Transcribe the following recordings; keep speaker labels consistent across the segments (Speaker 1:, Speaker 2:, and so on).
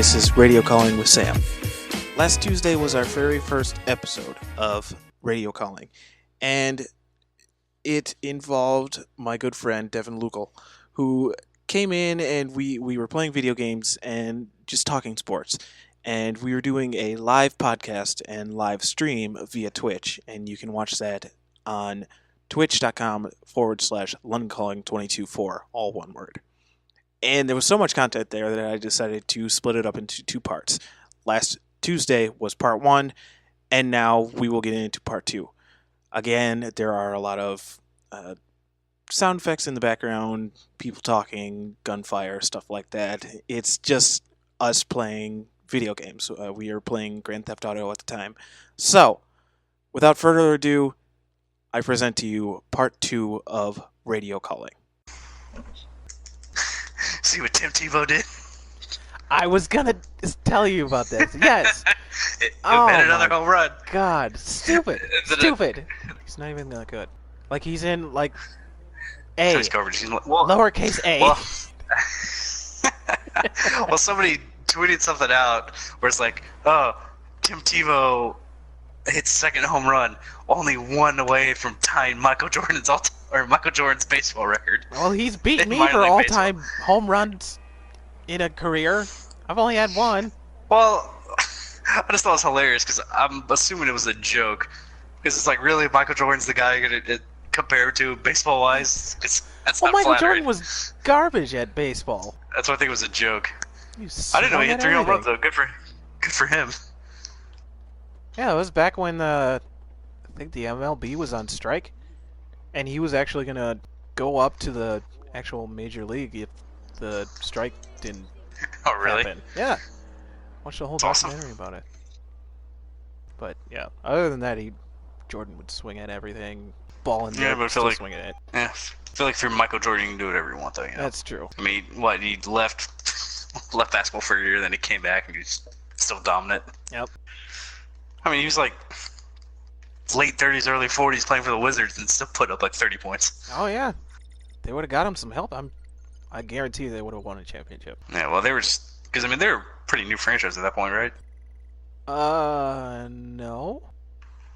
Speaker 1: This is Radio Calling with Sam. Last Tuesday was our very first episode of Radio Calling, and it involved my good friend Devon who came in and we were playing video games and just talking sports. And we were doing a live podcast and live stream via Twitch, and you can watch that on twitch.com/LondonCalling224, all one word. And there was so much content there that I decided to split it up into two parts. Last Tuesday was part one, and now we will get into part two. Again, there are a lot of sound effects in the background, people talking, gunfire, stuff like that. It's just us playing video games. We are playing Grand Theft Auto at the time. So, without further ado, I present to you part two of Radio Calling.
Speaker 2: See what Tim Tebow did?
Speaker 3: I was gonna tell you about this. Yes.
Speaker 2: It made another home run.
Speaker 3: God, stupid. Stupid. He's not even that good. Like he's in like A. Lowercase A.
Speaker 2: Well, somebody tweeted something out where it's like, oh, Tim Tebow hit second home run, only one away from tying Michael Jordan's baseball record.
Speaker 3: Well, he's beaten me for all-time home runs in a career. I've only had one.
Speaker 2: Well, I just thought it was hilarious because I'm assuming it was a joke. Because it's like, really, Michael Jordan's the guy you're going to compare to baseball-wise? That's not
Speaker 3: Michael
Speaker 2: flattering.
Speaker 3: Jordan was garbage at baseball.
Speaker 2: That's why I think it was a joke. I didn't know he hit 3 home runs, though. Good for him.
Speaker 3: Yeah, it was back when I think the MLB was on strike, and he was actually going to go up to the actual major league if the strike didn't happen. Yeah. Watched the whole documentary about it. But, yeah, other than that, Jordan would swing at everything, ball in the air, still swing at it.
Speaker 2: Yeah, I feel like through Michael Jordan, you can do whatever you want, though. You know?
Speaker 3: That's true.
Speaker 2: I mean, he left basketball for a year, then he came back, and he's still dominant.
Speaker 3: Yep.
Speaker 2: I mean, he was like late 30s, early 40s playing for the Wizards and still put up like 30 points.
Speaker 3: Oh, yeah. They would have got him some help. I guarantee they would have won a championship.
Speaker 2: Yeah, well, they were just... Because, I mean, they were a pretty new franchise at that point, right?
Speaker 3: No.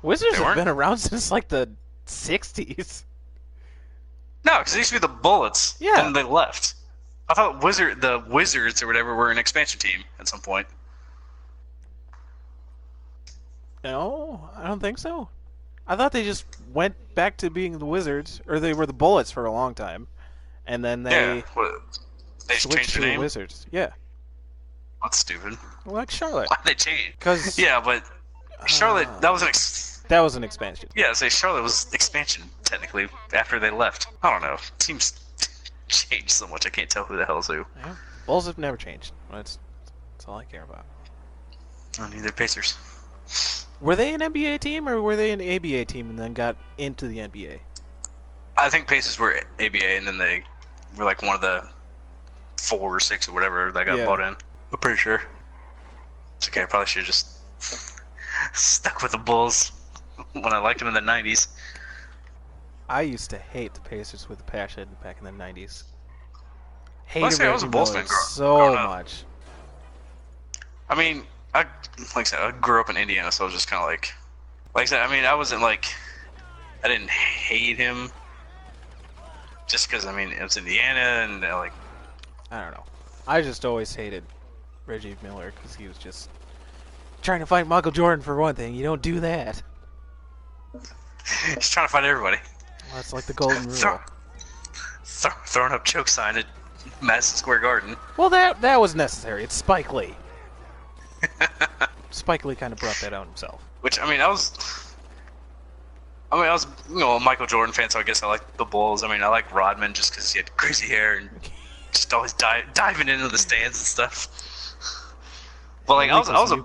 Speaker 3: Wizards have been around since, like, the 60s.
Speaker 2: No, because they used to be the Bullets.
Speaker 3: Yeah.
Speaker 2: And they left. I thought the Wizards or whatever were an expansion team at some point.
Speaker 3: No, I don't think so. I thought they just went back to being the Wizards, or they were the Bullets for a long time, and then they
Speaker 2: changed
Speaker 3: switched to
Speaker 2: the
Speaker 3: the
Speaker 2: name?
Speaker 3: Wizards. Yeah.
Speaker 2: That's stupid.
Speaker 3: Like Charlotte.
Speaker 2: Why'd they change?
Speaker 3: Because
Speaker 2: yeah, but Charlotte, that was an
Speaker 3: expansion.
Speaker 2: Yeah, say Charlotte was expansion technically after they left. I don't know. Teams changed so much I can't tell who the hell's who.
Speaker 3: Yeah. Bulls have never changed. That's all I care about.
Speaker 2: Neither Pacers.
Speaker 3: Were they an NBA team or were they an ABA team and then got into the NBA?
Speaker 2: I think Pacers were ABA and then they were like one of the 4 or 6 or whatever that got bought in. I'm pretty sure. It's okay. I probably should have just stuck with the Bulls when I liked them in the 90s.
Speaker 3: I used to hate the Pacers with a passion back in the 90s.
Speaker 2: I was a Bulls fan
Speaker 3: so much.
Speaker 2: I mean, like I said, I grew up in Indiana, so I was just kind of like I said, I mean, I didn't hate him just because, I mean, it was Indiana and I
Speaker 3: don't know. I just always hated Reggie Miller because he was just trying to fight Michael Jordan for one thing. You don't do that.
Speaker 2: He's trying to fight everybody.
Speaker 3: Well, that's like the golden rule.
Speaker 2: Throwing up choke sign at Madison Square Garden.
Speaker 3: Well, that was necessary. It's Spike Lee. Spike Lee kind of brought that out himself.
Speaker 2: Which, I was a Michael Jordan fan, so I guess I like the Bulls. I mean, I like Rodman just because he had crazy hair and just always diving into the stands and stuff. But like, I was a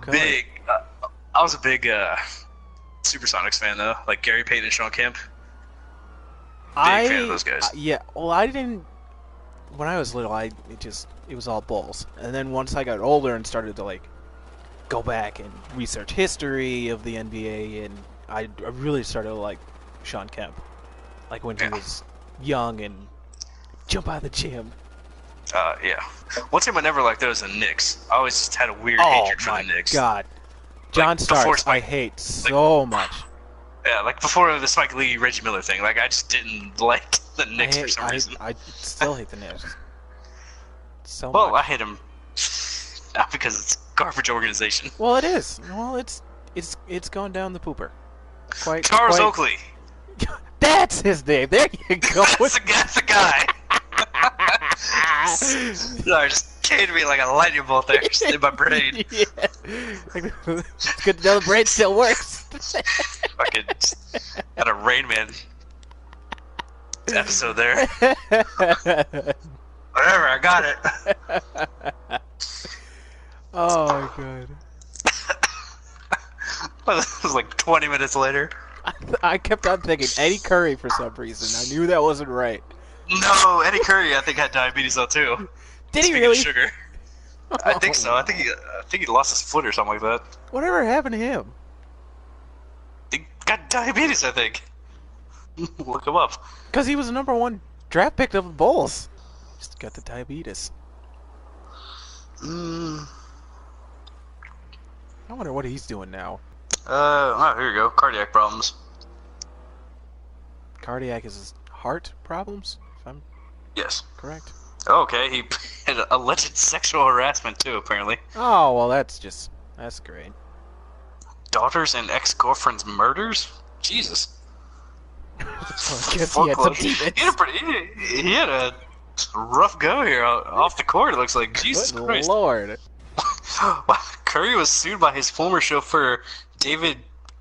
Speaker 2: big Supersonics fan though, like Gary Payton and Sean Kemp. Big fan of those guys.
Speaker 3: Yeah, well, I didn't. When I was little, it was all Bulls, and then once I got older and started to like go back and research history of the NBA, and I really started to like Sean Kemp, like when he was young and jump out of the gym.
Speaker 2: Yeah. One team I never liked was the Knicks. I always just had a weird
Speaker 3: Oh
Speaker 2: hatred for
Speaker 3: my
Speaker 2: the Knicks.
Speaker 3: god. John
Speaker 2: before
Speaker 3: Starks, I hate so much.
Speaker 2: Yeah, like before the Spike Lee, Reggie Miller thing. Like I just didn't like the Knicks for some reason.
Speaker 3: I still hate the Knicks. So
Speaker 2: Well,
Speaker 3: much.
Speaker 2: I hate them not because it's a garbage organization.
Speaker 3: Well, it is. Well, it's gone down the pooper.
Speaker 2: Charles Oakley.
Speaker 3: That's his name. There you go.
Speaker 2: That's the guy. Sorry, just came me like a lightning bolt there, just in my brain.
Speaker 3: Yeah. It's good to know the brain still works.
Speaker 2: Fucking had a Rain Man episode there. Whatever, I got it.
Speaker 3: Oh my god.
Speaker 2: Well, this was like 20 minutes later.
Speaker 3: I kept on thinking Eddie Curry for some reason. I knew that wasn't right.
Speaker 2: No, Eddie Curry, I think had diabetes though too.
Speaker 3: Did he
Speaker 2: Speaking
Speaker 3: really?
Speaker 2: of sugar. I think so. I think he lost his foot or something like that.
Speaker 3: Whatever happened to him?
Speaker 2: He got diabetes, I think. Look him up.
Speaker 3: Because he was the #1 draft pick of the Bulls. Just got the diabetes. I wonder what he's doing now.
Speaker 2: Oh, here you go. Cardiac problems.
Speaker 3: Cardiac is his heart problems, if I'm
Speaker 2: Yes.
Speaker 3: correct.
Speaker 2: Okay, he had alleged sexual harassment too, apparently.
Speaker 3: Oh, well, that's great.
Speaker 2: Daughters and ex-girlfriends' murders? Jesus.
Speaker 3: Well, I guess he had some demons.
Speaker 2: He had a rough go here off the court, it looks like. Jesus
Speaker 3: Good
Speaker 2: Christ.
Speaker 3: Lord.
Speaker 2: Curry was sued by his former chauffeur, David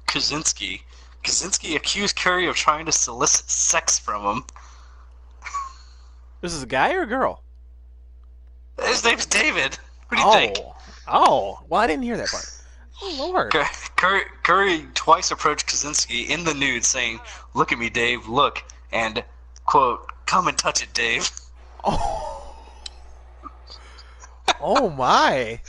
Speaker 2: Kaczynski. Kaczynski accused Curry of trying to solicit sex from him.
Speaker 3: This is a guy or a girl?
Speaker 2: His name's David. What do you think?
Speaker 3: Oh, well, I didn't hear that part. Oh, Lord.
Speaker 2: Curry twice approached Kaczynski in the nude, saying, "Look at me, Dave, look," and, quote, "Come and touch it, Dave."
Speaker 3: Oh. Oh, my.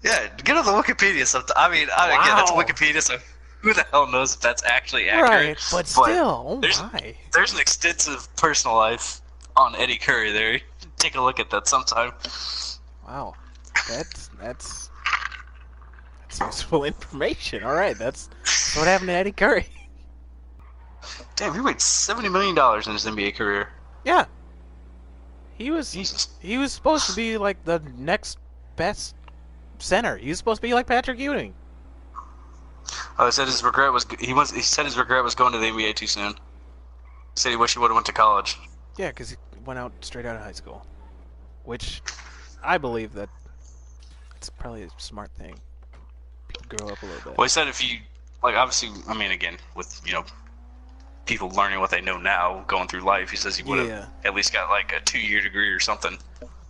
Speaker 2: Yeah, get on the Wikipedia sometime. I mean, again, that's Wikipedia, so who the hell knows if that's actually accurate.
Speaker 3: Right, but still, oh my.
Speaker 2: There's an extensive personal life on Eddie Curry there. Take a look at that sometime.
Speaker 3: Wow. That's useful information. All right, that's what happened to Eddie Curry.
Speaker 2: Damn, he made $70 million in his NBA career.
Speaker 3: Yeah. He was
Speaker 2: Jesus.
Speaker 3: He was supposed to be like the next best center. He was supposed to be like Patrick Ewing.
Speaker 2: Oh, he said his regret was he said his regret was going to the NBA too soon. He said he wished he would have went to college.
Speaker 3: Yeah, because he went out straight out of high school, which I believe that it's probably a smart thing. People grow up a little bit.
Speaker 2: Well, he said if you obviously, I mean, again, with people learning what they know now, going through life, he says he would have at least got like a 2-year degree or something.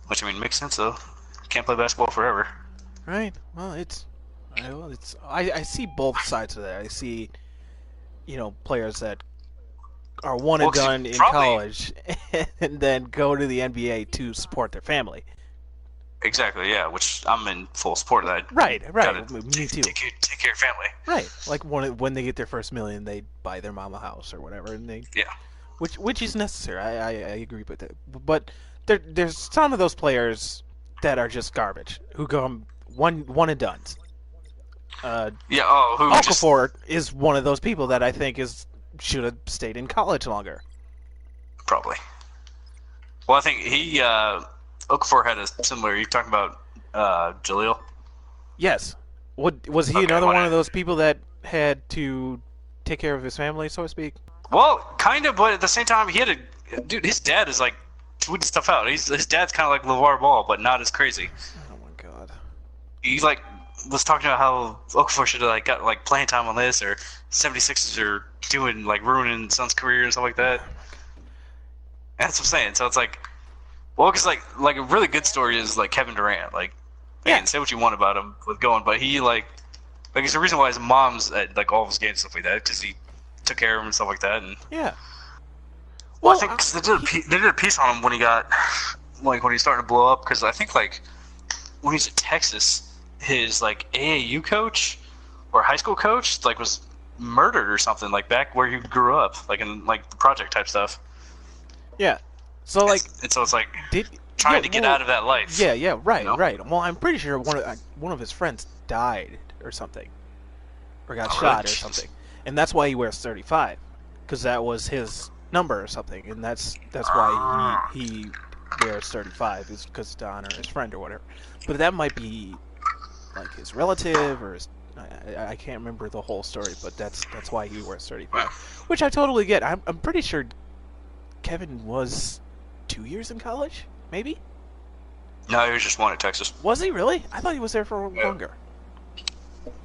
Speaker 2: Which, I mean, makes sense though. Can't play basketball forever.
Speaker 3: Right. Well, I see both sides of that. I see, players that are one and done in college and then go to the NBA to support their family.
Speaker 2: Exactly, yeah, which I'm in full support of that.
Speaker 3: Right.
Speaker 2: Gotta
Speaker 3: Me too.
Speaker 2: Take care of family.
Speaker 3: Right. Like when they get their first million, they buy their mom a house or whatever, and which is necessary. I agree with that. But there's some of those players that are just garbage who go one and done. Okafor is one of those people that I think should have stayed in college longer.
Speaker 2: Probably. Well, I think Okafor had a similar. You're talking about Jaleel?
Speaker 3: Yes. Was he another one of those people that had to take care of his family, so to speak?
Speaker 2: Well, kind of, but at the same time, he had his dad is like tweeting stuff out. His dad's kind of like LeVar Ball, but not as crazy.
Speaker 3: Oh my god.
Speaker 2: He was talking about how Okafor should have got playing time on this, or 76ers are doing ruining son's career and stuff like that. That's what I'm saying. So it's because a really good story is Kevin Durant. Say what you want about him with going, but he it's the reason why his mom's at all of his games and stuff like that, because he took care of him and stuff like that. And
Speaker 3: yeah.
Speaker 2: Well, I think 'cause they did a piece on him when he got when he started to blow up, because I think when he was at Texas, his AAU coach or high school coach was murdered or something back where he grew up, in the project type stuff.
Speaker 3: Yeah. So
Speaker 2: and so it's
Speaker 3: did
Speaker 2: trying to get out of that life.
Speaker 3: Yeah, right,
Speaker 2: you know?
Speaker 3: right. Well, I'm pretty sure one of his friends died or something, or got
Speaker 2: Oh,
Speaker 3: shot
Speaker 2: really?
Speaker 3: or something, and that's why he wears 35, because that was his number or something, and that's why he wears 35 is because to honor his friend or whatever. But that might be like his relative or his, I can't remember the whole story, but that's why he wears 35, which I totally get. I'm pretty sure Kevin was 2 years in college, maybe.
Speaker 2: No, he was just one at Texas.
Speaker 3: Was he really? I thought he was there for longer.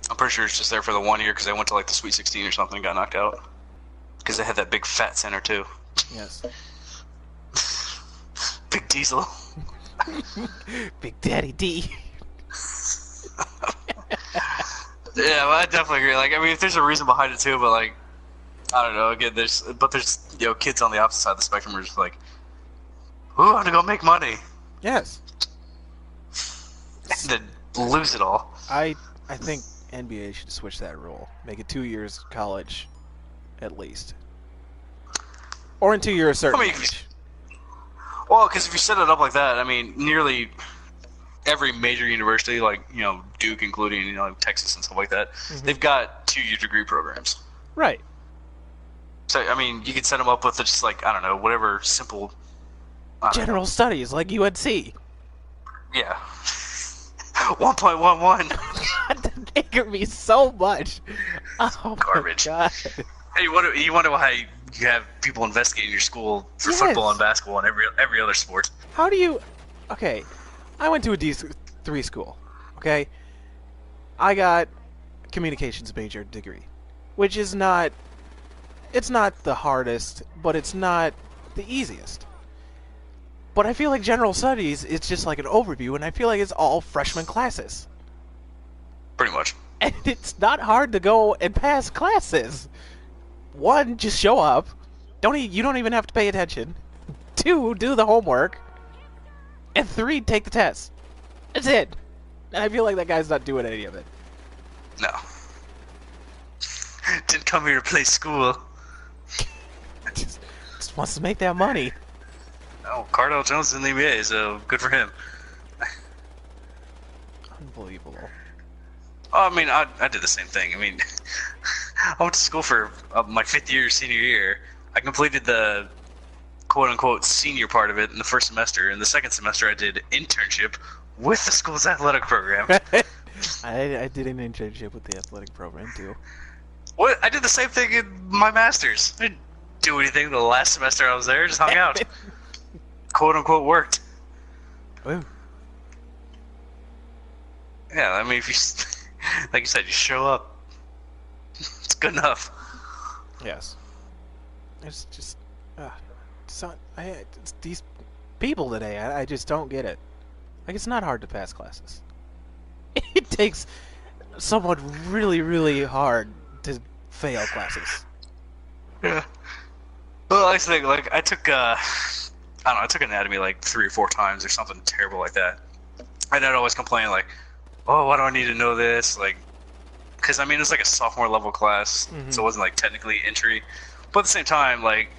Speaker 2: I'm pretty sure it's just there for the 1 year because they went to like the Sweet 16 or something and got knocked out. Because they had that big fat center too.
Speaker 3: Yes.
Speaker 2: Big Diesel.
Speaker 3: Big Daddy D.
Speaker 2: Yeah, well, I definitely agree. Like, I mean, if there's a reason behind it too, but like, I don't know. Again, there's kids on the opposite side of the spectrum who are just like, ooh, I'm gonna go make money.
Speaker 3: Yes.
Speaker 2: And then lose it all.
Speaker 3: I think NBA should switch that rule. Make it 2 years college, at least. Or until you're a certain age.
Speaker 2: Well, because if you set it up like that, I mean, nearly every major university, like, Duke, including, Texas and stuff like that, they've got 2-year degree programs.
Speaker 3: Right.
Speaker 2: So, I mean, you could set them up with just, like, I don't know, whatever simple...
Speaker 3: General studies, like UNC.
Speaker 2: Yeah. 1.11.
Speaker 3: God, that angered me so much. Oh,
Speaker 2: garbage.
Speaker 3: My God.
Speaker 2: Hey, you wonder why you have people investigating your school for football and basketball and every other sport.
Speaker 3: How do you... Okay, I went to a D3 school, okay? I got communications major degree, which is not... It's not the hardest, but it's not the easiest. But I feel like general studies, it's just like an overview, and I feel like it's all freshman classes.
Speaker 2: Pretty much.
Speaker 3: And it's not hard to go and pass classes. 1, just show up. You don't even have to pay attention. 2, do the homework. And 3, take the test. That's it. And I feel like that guy's not doing any of it.
Speaker 2: No. Didn't come here to play school.
Speaker 3: just wants to make that money.
Speaker 2: Oh, Cardell Jones is in the NBA, so good for him.
Speaker 3: Unbelievable.
Speaker 2: Oh, I mean, I did the same thing. I mean, I went to school for my 5th year, senior year. I completed the quote-unquote senior part of it in the first semester. In the second semester, I did internship with the school's athletic program.
Speaker 3: I did an internship with the athletic program, too.
Speaker 2: What? I did the same thing in my master's. I didn't do anything the last semester I was there. Just hung out. Quote-unquote worked.
Speaker 3: Ooh.
Speaker 2: Yeah, I mean, if you, like you said, you show up. It's good enough.
Speaker 3: Yes. It's just, it's these people today. I just don't get it. Like, it's not hard to pass classes. It takes someone really, really hard to fail classes.
Speaker 2: Yeah. Well, I think, like, I took anatomy like 3 or 4 times or something terrible like that. And I'd always complain, like, oh, why do I need to know this? Like, because, I mean, it was like a sophomore level class, so it wasn't, like, technically entry. But at the same time, like,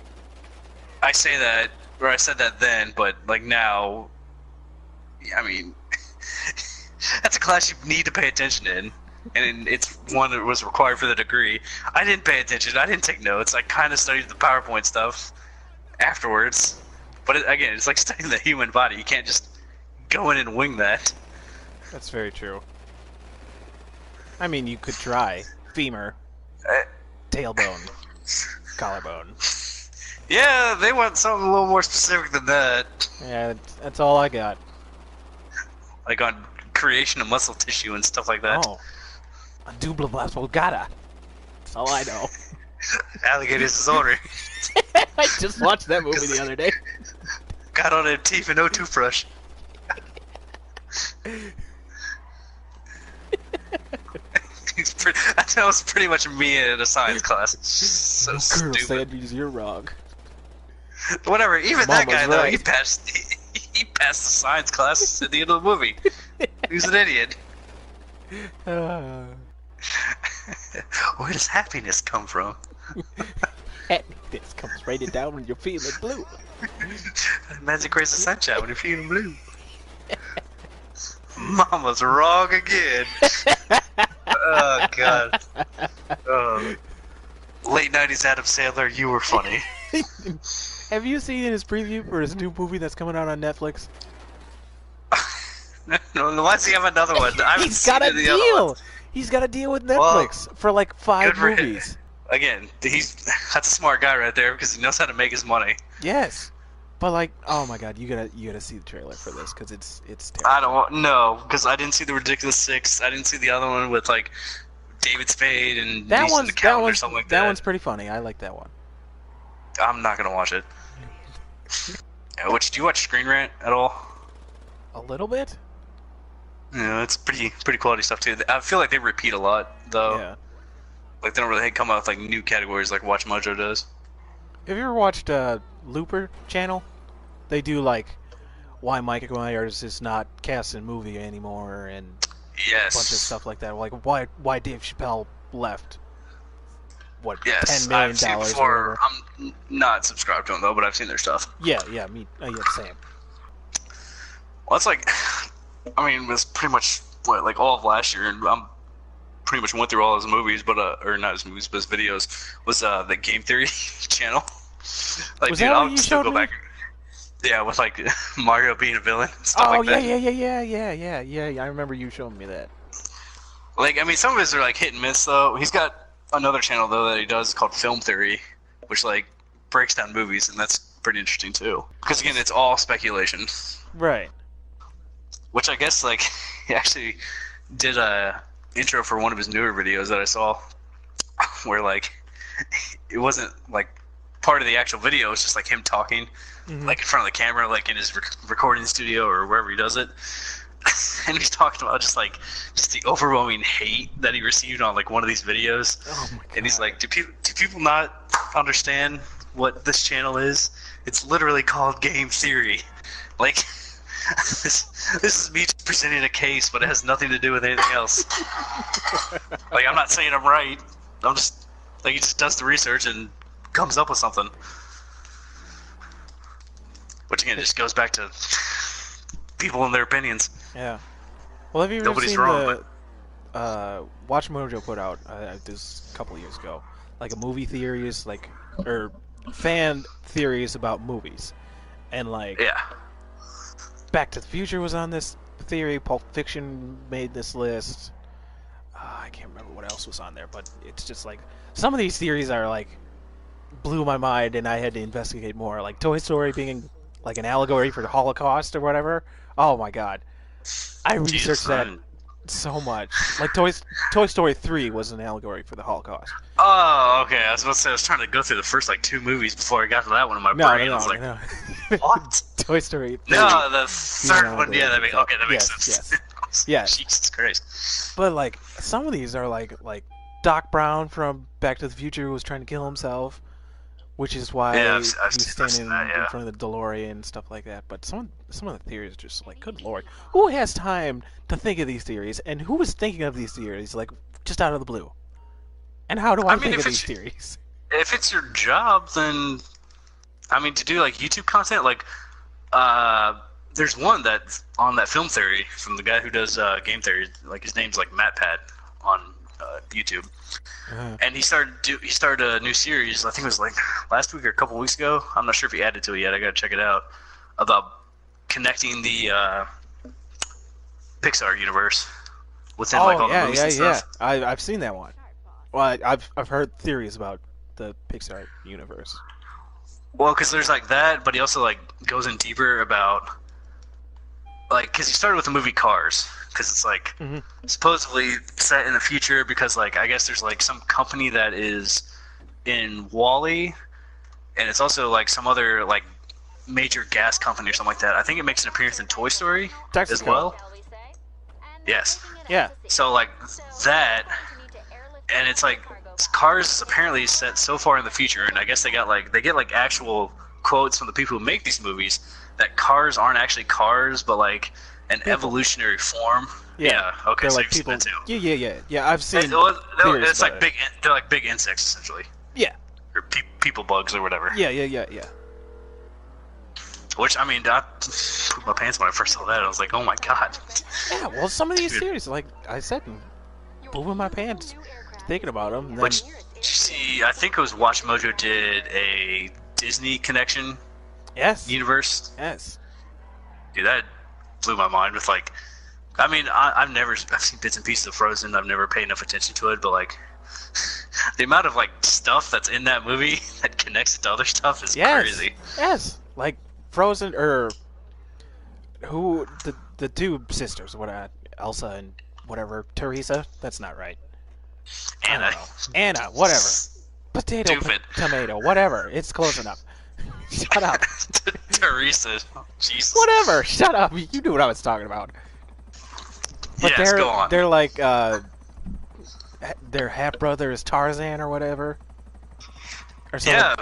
Speaker 2: I say that, or I said that then, but, like, now, I mean, that's a class you need to pay attention in. And it's one that was required for the degree. I didn't pay attention. I didn't take notes. I kind of studied the PowerPoint stuff afterwards. But again, it's like studying the human body. You can't just go in and wing that.
Speaker 3: That's very true. I mean, you could try. Femur. Tailbone. Collarbone.
Speaker 2: Yeah, they want something a little more specific than that.
Speaker 3: Yeah, that's all I got.
Speaker 2: Like on creation of muscle tissue and stuff like that.
Speaker 3: Oh. A dubla oblongata. That's all I know.
Speaker 2: Alligator's disorder.
Speaker 3: I just watched that movie the other day.
Speaker 2: Got on their teeth and no toothbrush. That was pretty much me in a science class. So
Speaker 3: Colonel
Speaker 2: stupid.
Speaker 3: Sanders, you're wrong.
Speaker 2: Whatever. Even that guy, though,
Speaker 3: right.
Speaker 2: he passed the science class at the end of the movie. He's an idiot. Where does happiness come from?
Speaker 3: Happiness comes raining down when you're feeling blue.
Speaker 2: Magic Rays of Sunshine when you're feeling blue. Mama's wrong again. Oh god. Late 90s Adam Sandler, you were funny.
Speaker 3: Have you seen his preview for his new movie that's coming out on Netflix?
Speaker 2: No, why does he have another one? I haven't
Speaker 3: He's
Speaker 2: seen
Speaker 3: got a
Speaker 2: any of the other
Speaker 3: deal.
Speaker 2: ones.
Speaker 3: He's got a deal with Netflix for like 5
Speaker 2: good for him.
Speaker 3: movies.
Speaker 2: Again, that's a smart guy right there because he knows how to make his money.
Speaker 3: Yes, but like, oh my god, you gotta see the trailer for this because it's terrible.
Speaker 2: I don't know because I didn't see the Ridiculous Six. I didn't see the other one with like David Spade and Mason the Count or something like that.
Speaker 3: That one's pretty funny. I like that one.
Speaker 2: I'm not gonna watch it. Do you watch Screen Rant at all?
Speaker 3: A little bit.
Speaker 2: Yeah, it's pretty quality stuff too. I feel like they repeat a lot though.
Speaker 3: Yeah.
Speaker 2: Like they don't really come out with like new categories like Watch Mojo does.
Speaker 3: Have you ever watched Looper channel? They do like why Mike Myers is not cast in movie anymore and
Speaker 2: Yes.
Speaker 3: a bunch of stuff like that. Like why Dave Chappelle left. What,
Speaker 2: Yes,
Speaker 3: $10 million
Speaker 2: I've seen
Speaker 3: or
Speaker 2: before.
Speaker 3: whatever.
Speaker 2: I'm not subscribed to them though, but I've seen their stuff.
Speaker 3: Yeah, me. Yeah, same.
Speaker 2: Well, it's like, I mean, it was pretty much what like all of last year, and I'm pretty much went through all his movies, but or not his movies, but his videos. Was the Game Theory channel? Like,
Speaker 3: Was
Speaker 2: dude,
Speaker 3: that what
Speaker 2: I'll
Speaker 3: you
Speaker 2: still
Speaker 3: showed
Speaker 2: go
Speaker 3: me?
Speaker 2: back. Yeah, with like Mario being a villain, stuff
Speaker 3: Oh
Speaker 2: like that.
Speaker 3: yeah. I remember you showing me that.
Speaker 2: Like, I mean, some of his are like hit and miss though. He's got another channel though that he does called Film Theory, which like breaks down movies, and that's pretty interesting too. Because again, it's all speculation.
Speaker 3: Right.
Speaker 2: Which I guess like he actually did a intro for one of his newer videos that I saw, where like it wasn't like part of the actual video. It's just like him talking, like in front of the camera, like in his recording studio or wherever he does it. And he's talking about just the overwhelming hate that he received on like one of these videos.
Speaker 3: Oh my god.
Speaker 2: And he's like, do people not understand what this channel is? It's literally called Game Theory. Like, this is me just presenting a case, but it has nothing to do with anything else. Like, I'm not saying I'm right. I'm just like, he just does the research and comes up with something. Which again just goes back to people and their opinions.
Speaker 3: Yeah. Well, have you ever
Speaker 2: Nobody's
Speaker 3: seen
Speaker 2: wrong,
Speaker 3: Watch Mojo put out this a couple years ago, like a movie theories, like or fan theories about movies, and like
Speaker 2: Yeah.
Speaker 3: Back to the Future was on this theory. Pulp Fiction made this list. I can't remember what else was on there, but it's just like some of these theories are like blew my mind, and I had to investigate more. Like Toy Story being like an allegory for the Holocaust or whatever. Oh my god, I researched that so much. Like Toy Story 3 was an allegory for the Holocaust.
Speaker 2: Oh, okay. I was about to say I was trying to go through the first like 2 movies before I got to that one in my brain. I was like,
Speaker 3: no.
Speaker 2: what?
Speaker 3: Toy Story 3.
Speaker 2: No, the third one. Yeah, that makes sense.
Speaker 3: Yes. Yes.
Speaker 2: Jesus Christ.
Speaker 3: But like some of these are like Doc Brown from Back to the Future was trying to kill himself, which is why
Speaker 2: Yeah, I've
Speaker 3: he's
Speaker 2: seen
Speaker 3: standing
Speaker 2: that, yeah.
Speaker 3: in front of the DeLorean and stuff like that. But some of the theories are just like, good lord, who has time to think of these theories, and who is thinking of these theories like just out of the blue? And how do I think of these theories?
Speaker 2: If it's your job, then I mean to do like YouTube content, like there's one that's on that Film Theory from the guy who does Game Theory. Like his name's like MattPat on YouTube. And he started a new series. I think it was like last week or a couple weeks ago. I'm not sure if he added to it yet. I gotta check it out. About connecting the Pixar universe within like all the movies and stuff.
Speaker 3: I've seen that one. Well, I've heard theories about the Pixar universe.
Speaker 2: Well, because there's like that, but he also like goes in deeper about like because he started with the movie Cars. Because it's like supposedly set in the future because like I guess there's like some company that is in Wall-E, and it's also like some other like major gas company or something like that. I think it makes an appearance in Toy Story as well. Yes.
Speaker 3: Yeah.
Speaker 2: So like that, and it's like Cars is apparently set so far in the future, and I guess they get like actual quotes from the people who make these movies that cars aren't actually cars, but like an evolutionary form. Yeah. Okay.
Speaker 3: They're
Speaker 2: So
Speaker 3: like
Speaker 2: you've seen
Speaker 3: people.
Speaker 2: that too.
Speaker 3: Yeah. I've seen.
Speaker 2: It's like big. They're like big insects essentially,
Speaker 3: Yeah.
Speaker 2: or people bugs or whatever.
Speaker 3: Yeah.
Speaker 2: Which, I mean, I pooped my pants when I first saw that. I was like, oh my god.
Speaker 3: Yeah, well, some of these
Speaker 2: Dude.
Speaker 3: series, like I said, moving my pants thinking about them. And then,
Speaker 2: Which, see, I think it was Watch Mojo did a Disney connection
Speaker 3: yes,
Speaker 2: universe.
Speaker 3: yes,
Speaker 2: Dude, that blew my mind with, like, I mean, I've seen bits and pieces of Frozen. I've never paid enough attention to it, but, like, the amount of, like, stuff that's in that movie that connects it to other stuff is crazy.
Speaker 3: Yes, like Frozen or who the two sisters, Elsa and whatever Teresa. That's not right. I don't know. Anna, whatever. Potato,
Speaker 2: Stupid.
Speaker 3: tomato, whatever. It's close enough. Shut up.
Speaker 2: Teresa. Jesus.
Speaker 3: Whatever. Shut up. You knew what I was talking about. But
Speaker 2: Yes, go on.
Speaker 3: they're like their half brother is Tarzan or whatever. Or something.
Speaker 2: Yeah,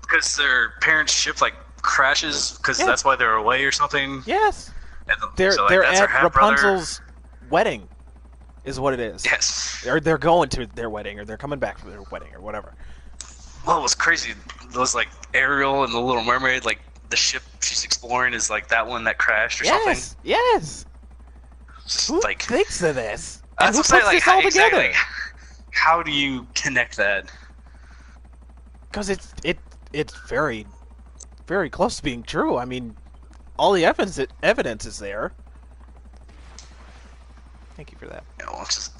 Speaker 2: because their parents' ship, like, crashes because that's why they're away or something.
Speaker 3: Yes.
Speaker 2: And
Speaker 3: They're
Speaker 2: so, like,
Speaker 3: they're
Speaker 2: that's her
Speaker 3: at
Speaker 2: half-brother.
Speaker 3: Rapunzel's wedding, is what it is.
Speaker 2: Yes.
Speaker 3: Or they're going to their wedding, or they're coming back from their wedding, or whatever.
Speaker 2: Well, it was crazy. Those, like, Ariel and the Little Mermaid, like, the ship she's exploring is, like, that one that crashed or something.
Speaker 3: Yes.
Speaker 2: Just,
Speaker 3: Who
Speaker 2: like,
Speaker 3: thinks of this? And
Speaker 2: that's
Speaker 3: who
Speaker 2: what I'm
Speaker 3: puts
Speaker 2: saying,
Speaker 3: this
Speaker 2: like,
Speaker 3: all together?
Speaker 2: exactly. How do you connect that?
Speaker 3: Because it's very, very close to being true. I mean, all the evidence is there. Thank you for that.
Speaker 2: You know, it's just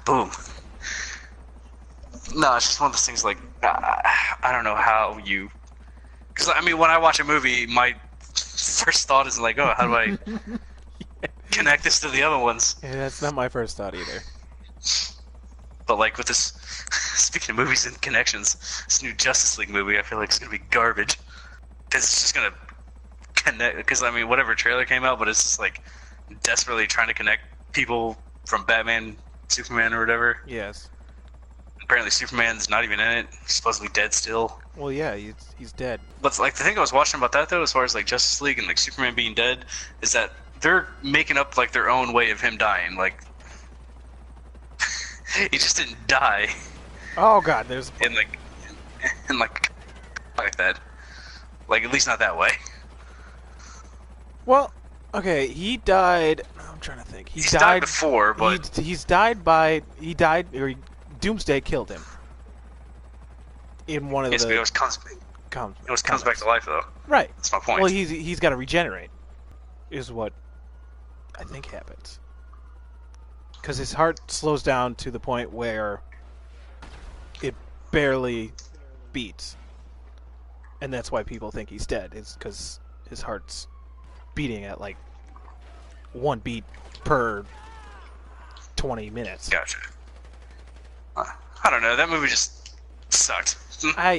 Speaker 2: boom. No, it's just one of those things. Like, I don't know how you. Because I mean, when I watch a movie, my first thought is like, oh, how do I connect this to the other ones?
Speaker 3: Yeah, that's not my first thought either.
Speaker 2: But like with this, speaking of movies and connections, this new Justice League movie, I feel like it's gonna be garbage. It's just gonna connect. Because I mean, whatever trailer came out, but it's just like desperately trying to connect people from Batman, Superman, or whatever.
Speaker 3: Yes.
Speaker 2: Apparently, Superman's not even in it. He's supposedly dead still.
Speaker 3: Well, yeah, he's dead.
Speaker 2: But like the thing I was watching about that though, as far as like Justice League and like Superman being dead, is that they're making up like their own way of him dying. Like he just didn't die
Speaker 3: Oh God, there's
Speaker 2: in like that. Like at least not that way.
Speaker 3: well, okay, he died. I'm trying to think.
Speaker 2: He's died before, but
Speaker 3: He died, or Doomsday killed him in one of
Speaker 2: yes,
Speaker 3: the.
Speaker 2: but it comes back to life though.
Speaker 3: Right.
Speaker 2: That's my point.
Speaker 3: Well, he's got to regenerate, is what I think happens. Because his heart slows down to the point where it barely beats, and that's why people think he's dead. It's because his heart's beating at like 1 beat per 20 minutes.
Speaker 2: Gotcha. I don't know. That movie just sucked.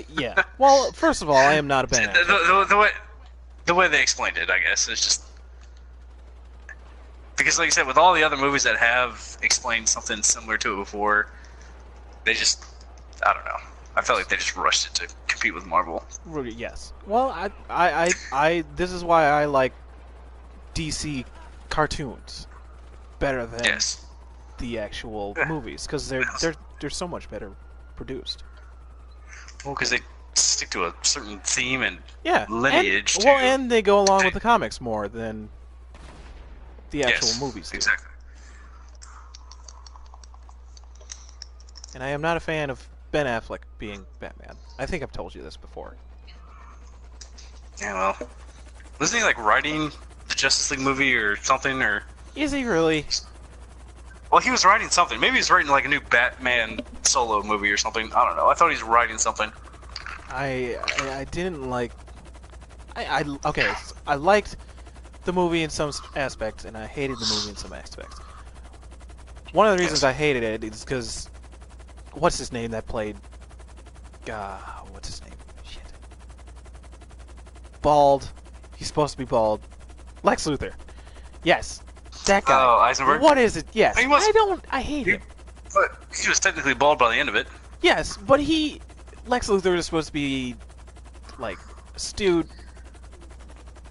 Speaker 3: Yeah. Well, first of all, I am not a Ben Affleck.
Speaker 2: The way they explained it, I guess, is just because, like I said, with all the other movies that have explained something similar to it before, they just, I don't know. I felt like they just rushed it to compete with Marvel.
Speaker 3: Yes. Well, I this is why I like DC cartoons better than
Speaker 2: Yes.
Speaker 3: the actual movies, because they're so much better produced.
Speaker 2: Well, because they stick to a certain theme and
Speaker 3: Yeah.
Speaker 2: lineage.
Speaker 3: And,
Speaker 2: too.
Speaker 3: and they go along with the comics more than the actual
Speaker 2: Yes,
Speaker 3: movies do.
Speaker 2: exactly.
Speaker 3: And I am not a fan of Ben Affleck being Batman. I think I've told you this before.
Speaker 2: Yeah, well, wasn't he like writing the Justice League movie or something? Or
Speaker 3: Is he really?
Speaker 2: well, he was writing something. Maybe he's writing like a new Batman solo movie or something. I don't know. I thought he was writing something.
Speaker 3: I didn't like. Okay. I liked the movie in some aspects, and I hated the movie in some aspects. One of the reasons I hated it is because what's his name that played? What's his name? Shit. Bald. He's supposed to be bald. Lex Luthor. Yes, that guy.
Speaker 2: Oh, Eisenberg?
Speaker 3: What is it? Yes.
Speaker 2: He was-
Speaker 3: I hate him.
Speaker 2: But he was technically bald by the end of it.
Speaker 3: Yes, but Lex Luthor is supposed to be like astute,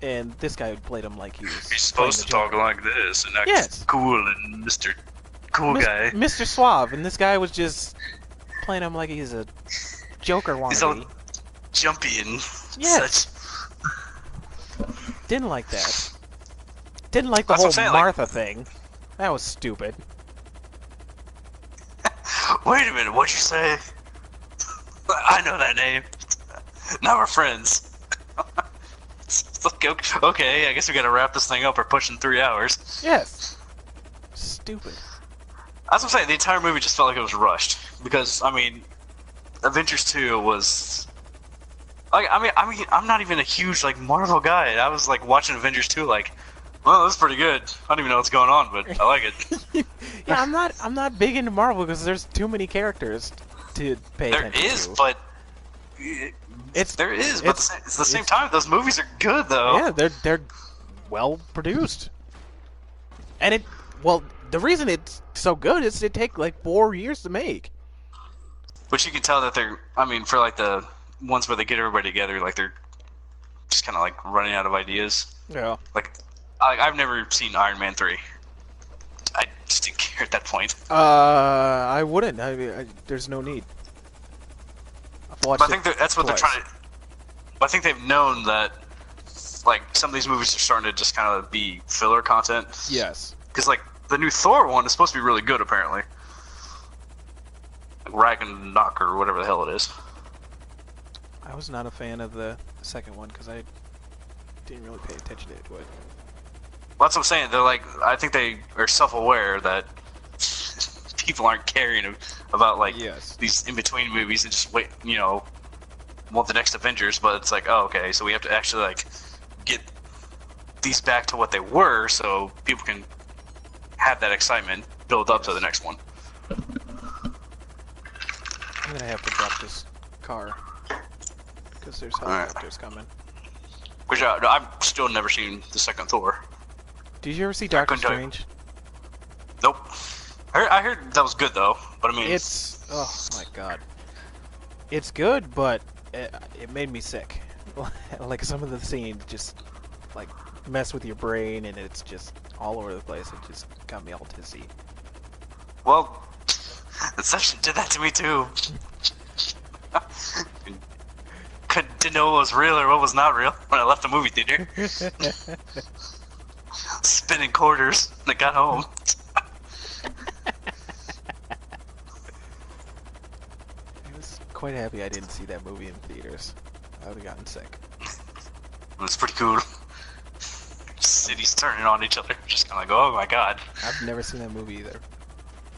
Speaker 3: and this guy played him like he was.
Speaker 2: He's supposed to talk like this and act
Speaker 3: Yes.
Speaker 2: cool and Mr. Cool guy.
Speaker 3: Mr. Suave, and this guy was just playing him like he's a Joker
Speaker 2: He's all
Speaker 3: wannabe.
Speaker 2: jumpy and
Speaker 3: Yes.
Speaker 2: such.
Speaker 3: Didn't like that. Didn't like the
Speaker 2: That's what
Speaker 3: whole
Speaker 2: I'm saying,
Speaker 3: Martha thing. That was stupid.
Speaker 2: Wait a minute, what'd you say? I know that name. Now we're friends. It's like, okay, I guess we gotta wrap this thing up. We're pushing 3 hours.
Speaker 3: Yes. Stupid.
Speaker 2: That's what I'm saying. The entire movie just felt like it was rushed. Because, I mean, Avengers 2 was... Like, I mean, I'm not even a huge, like, Marvel guy. I was, like, watching Avengers 2, like, well, that's pretty good. I don't even know what's going on, but I like it.
Speaker 3: Yeah, I'm not big into Marvel because there's too many characters to pay
Speaker 2: There
Speaker 3: attention
Speaker 2: is,
Speaker 3: to.
Speaker 2: but...
Speaker 3: It's
Speaker 2: at the same time, those movies are good, though.
Speaker 3: Yeah, they're well produced. And the reason it's so good is it take like 4 years to make.
Speaker 2: But you can tell that they're, I mean, for like the ones where they get everybody together, like they're just kind of like running out of ideas.
Speaker 3: Yeah.
Speaker 2: Like, I've never seen Iron Man 3. I just didn't care at that point.
Speaker 3: I wouldn't. There's no need. I've watched
Speaker 2: But I think that's what
Speaker 3: twice.
Speaker 2: they're trying to. But I think they've known that, like, some of these movies are starting to just kind of be filler content.
Speaker 3: Yes.
Speaker 2: Because, like, the new Thor one is supposed to be really good, apparently. Like Ragnarok or whatever the hell it is.
Speaker 3: I was not a fan of the second one because I didn't really pay attention to it.
Speaker 2: Well, that's what I'm saying. They're like, I think they are self-aware that people aren't caring about like
Speaker 3: Yes.
Speaker 2: these in-between movies and just wait, want the next Avengers. But it's like, oh, okay, so we have to actually like get these back to what they were, so people can have that excitement build up to the next one.
Speaker 3: I'm gonna have to drop this car because there's helicopters coming.
Speaker 2: Which I've still never seen the second Thor.
Speaker 3: Did you ever see Doctor
Speaker 2: couldn't tell you.
Speaker 3: Strange?
Speaker 2: Nope. I heard that was good though, but I mean,
Speaker 3: It's oh my god, it's good, but it made me sick. Like some of the scenes just like mess with your brain, and it's just all over the place. It just got me all dizzy.
Speaker 2: well, Inception did that to me too. Didn't know what was real or what was not real when I left the movie theater. Spinning quarters when I got home.
Speaker 3: I was quite happy I didn't see that movie in theaters. I would have gotten sick.
Speaker 2: It was pretty cool. Cities turning on each other, just kind of like, oh my god.
Speaker 3: I've never seen that movie either.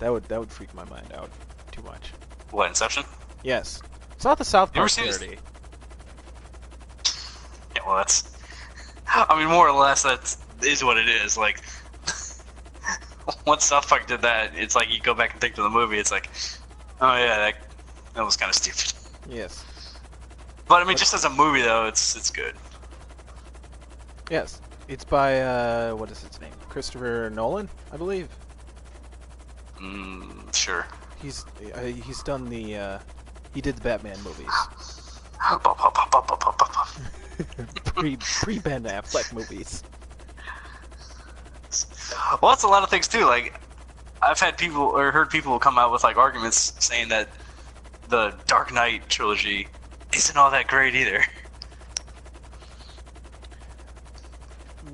Speaker 3: That would freak my mind out too much.
Speaker 2: What, Inception?
Speaker 3: Yes, saw the South
Speaker 2: You ever
Speaker 3: Park
Speaker 2: seen
Speaker 3: parody.
Speaker 2: Yeah, well, that's. I mean, more or less, that is what it is. Like, once South Park did that, it's like you go back and think to the movie. It's like, oh yeah, that was kind of stupid.
Speaker 3: Yes.
Speaker 2: But I mean, just as a movie though, it's good.
Speaker 3: Yes. It's by what is its name? Christopher Nolan, I believe.
Speaker 2: Sure.
Speaker 3: He's done the he did the Batman movies. pre Ben Affleck movies.
Speaker 2: Well, that's a lot of things too. Like, I've had people or heard people come out with like arguments saying that the Dark Knight trilogy isn't all that great either.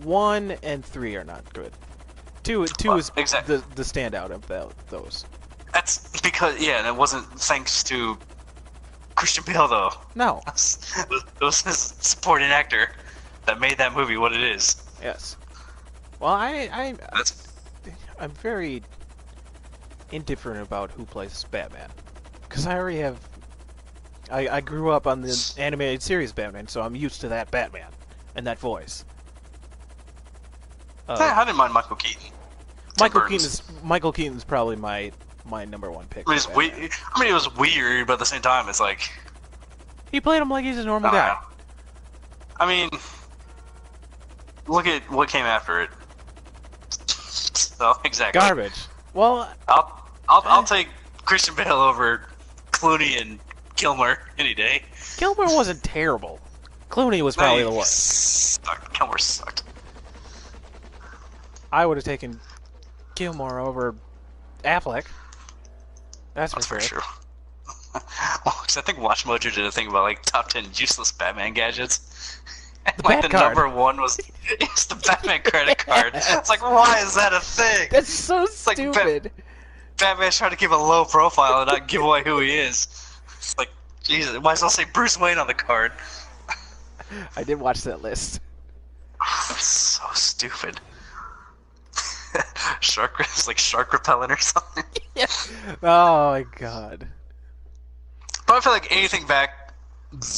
Speaker 3: 1 and 3 are not good. Two
Speaker 2: Well,
Speaker 3: is
Speaker 2: exactly.
Speaker 3: the standout of those.
Speaker 2: That's because and it wasn't thanks to Christian Bale though.
Speaker 3: No.
Speaker 2: It was his supporting actor that made that movie what it is.
Speaker 3: Yes. Well,
Speaker 2: That's
Speaker 3: I'm very indifferent about who plays Batman, because I already have. I grew up on the animated series Batman, so I'm used to that Batman and that voice.
Speaker 2: I didn't mind Michael Keaton.
Speaker 3: Michael Keaton is probably my number one pick.
Speaker 2: I mean,
Speaker 3: for Batman.
Speaker 2: it was weird, but at the same time, it's like
Speaker 3: He played him like he's a normal
Speaker 2: I don't
Speaker 3: guy.
Speaker 2: know. I mean, look at what came after it. So exactly.
Speaker 3: Garbage. Well,
Speaker 2: I'll take Christian Bale over Clooney and Kilmer any day.
Speaker 3: Kilmer wasn't terrible. Clooney was probably the worst.
Speaker 2: Kilmer sucked.
Speaker 3: I would have taken Kilmer over Affleck. That's for
Speaker 2: That's for
Speaker 3: sure.
Speaker 2: sure. Well, 'cause I think WatchMojo did a thing about like top 10 useless Batman gadgets. And,
Speaker 3: The
Speaker 2: like
Speaker 3: Bat
Speaker 2: the
Speaker 3: card.
Speaker 2: number one was It's the Batman credit card. It's like, why is that a thing?
Speaker 3: That's so
Speaker 2: like
Speaker 3: stupid.
Speaker 2: Batman's trying to keep a low profile and not give away who he is. It's like, Jesus, might as well say Bruce Wayne on the card.
Speaker 3: I did watch that list.
Speaker 2: It's so stupid. Shark, it's like shark repellent or something.
Speaker 3: Yeah. Oh my god.
Speaker 2: But I feel like anything back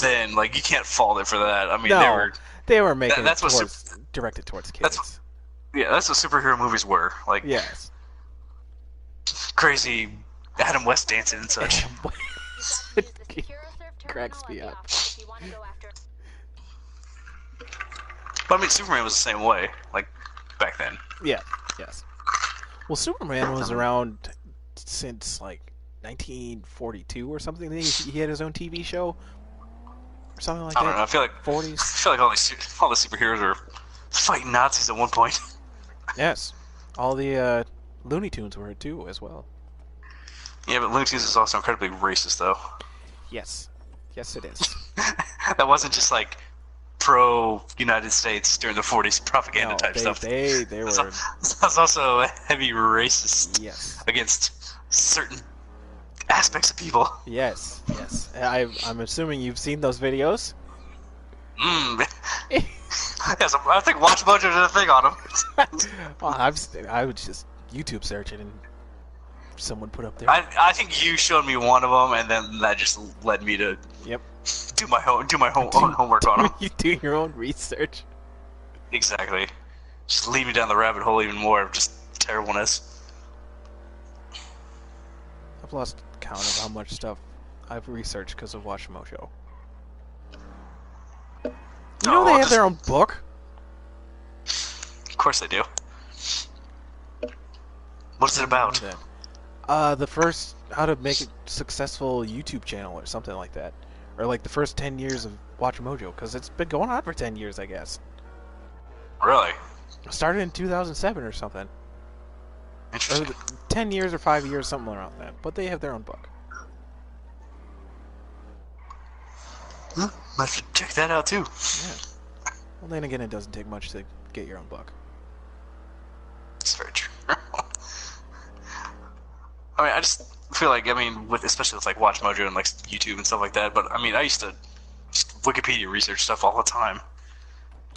Speaker 2: then, like, you can't fault it for that. I mean,
Speaker 3: No, they were making
Speaker 2: that's
Speaker 3: it
Speaker 2: what
Speaker 3: directed towards kids.
Speaker 2: that's what superhero movies were. Like,
Speaker 3: Yes.
Speaker 2: crazy Adam West dancing and such.
Speaker 3: Cracks me up.
Speaker 2: But I mean, Superman was the same way, like, back then.
Speaker 3: Yeah. Yes. Well, Superman was around since like 1942 or something. He had his own TV show or something like
Speaker 2: I don't
Speaker 3: that.
Speaker 2: know. I feel like
Speaker 3: 40s.
Speaker 2: I feel like all the superheroes were fighting Nazis at one point.
Speaker 3: Yes. All the Looney Tunes were too, as well.
Speaker 2: Yeah, but Looney Tunes is also incredibly racist, though.
Speaker 3: Yes. Yes, it is.
Speaker 2: That wasn't just like pro-United States during the 40s propaganda
Speaker 3: No,
Speaker 2: type stuff.
Speaker 3: They were.
Speaker 2: That's also a heavy racist
Speaker 3: Yes.
Speaker 2: against certain aspects of people.
Speaker 3: Yes. Yes. I'm assuming you've seen those videos.
Speaker 2: Yes, I think Watch Mojo did a thing on them.
Speaker 3: Well, I would just YouTube search it and someone put up there.
Speaker 2: I think you showed me one of them, and then that just led me to
Speaker 3: Yep.
Speaker 2: do my homework on them.
Speaker 3: You do your own research.
Speaker 2: Exactly. Just lead me down the rabbit hole even more of just terribleness.
Speaker 3: I've lost count of how much stuff I've researched because of Watch Mojo. You know they have their own book?
Speaker 2: Of course they do. What's it about?
Speaker 3: The first how to make a successful YouTube channel or something like that. Or like the first 10 years of Watch Mojo, because it's been going on for 10 years, I guess.
Speaker 2: Really?
Speaker 3: It started in 2007 or something. Or
Speaker 2: Interesting.
Speaker 3: 10 years or 5 years, something around that. But they have their own book.
Speaker 2: Huh? Might have to check that out too.
Speaker 3: Yeah. Well, then again, it doesn't take much to get your own book.
Speaker 2: That's very true. I mean, I just feel like, I mean, especially with like Watch Mojo and like YouTube and stuff like that. But I mean, I used to just Wikipedia research stuff all the time.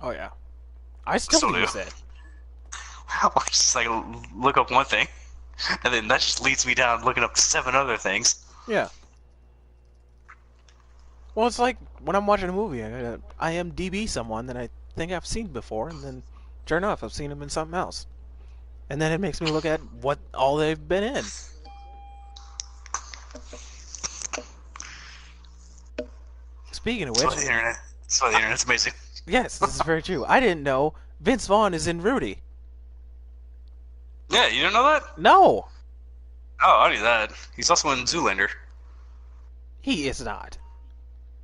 Speaker 3: Oh yeah, I still use
Speaker 2: do.
Speaker 3: that.
Speaker 2: Or just like look up one thing, and then that just leads me down looking up 7 other things.
Speaker 3: Yeah. Well, it's like when I'm watching a movie, I gotta IMDb someone that I think I've seen before, and then sure enough, I've seen them in something else. And then it makes me look at what all they've been in. Speaking of
Speaker 2: That's why
Speaker 3: which,
Speaker 2: the internet. That's why the internet's amazing.
Speaker 3: yes, this is very true. I didn't know Vince Vaughn is in Rudy.
Speaker 2: Yeah, you didn't know that?
Speaker 3: No,
Speaker 2: Oh, I knew that. He's also in Zoolander.
Speaker 3: he is not.